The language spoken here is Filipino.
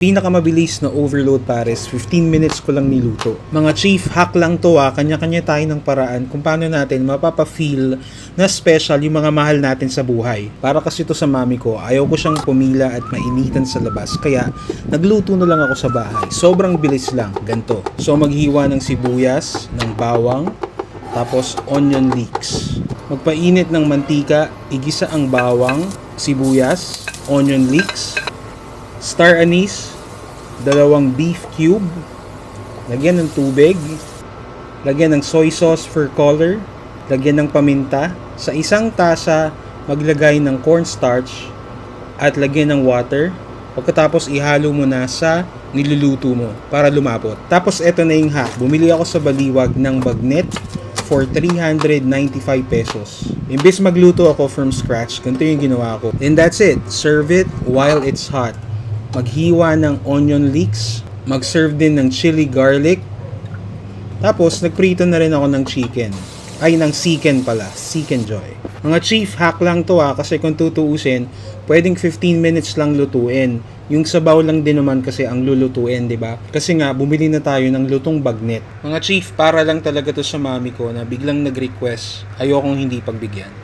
Pinakamabilis na overload pares, 15 minutes ko lang niluto. Mga chief, hack lang to kanya-kanya tayo ng paraan kung paano natin mapapa-feel na special yung mga mahal natin sa buhay. Para kasi to sa mami ko, ayaw ko siyang pumila at mainitan sa labas, kaya nagluto na lang ako sa bahay. Sobrang bilis lang, ganto. So maghiwa ng sibuyas, ng bawang, tapos onion leeks. Magpainit ng mantika, igisa ang bawang, sibuyas, onion leeks, star anise, 2 beef cube, lagyan ng tubig, lagyan ng soy sauce for color, lagyan ng paminta, sa isang tasa maglagay ng cornstarch at lagyan ng water. Pagkatapos ihalo mo na sa niluluto mo para lumapot. Tapos eto na yung hack, bumili ako sa Baliwag ng bagnet for 395 pesos. Imbes magluto ako from scratch, ganito yung ginawa ko. And that's it, serve it while it's hot. Maghiwa ng onion leeks, mag-serve din ng chili garlic, tapos nagprito na rin ako ng chicken. Ay, ng chicken pala, chicken joy. Mga chief, hack lang to kasi kung tutuusin, pwedeng 15 minutes lang lutuin. Yung sabaw lang din naman kasi ang lulutuin, di ba? Kasi nga, bumili na tayo ng lutong bagnet. Mga chief, para lang talaga to sa mami ko na biglang nag-request, ayokong hindi pagbigyan.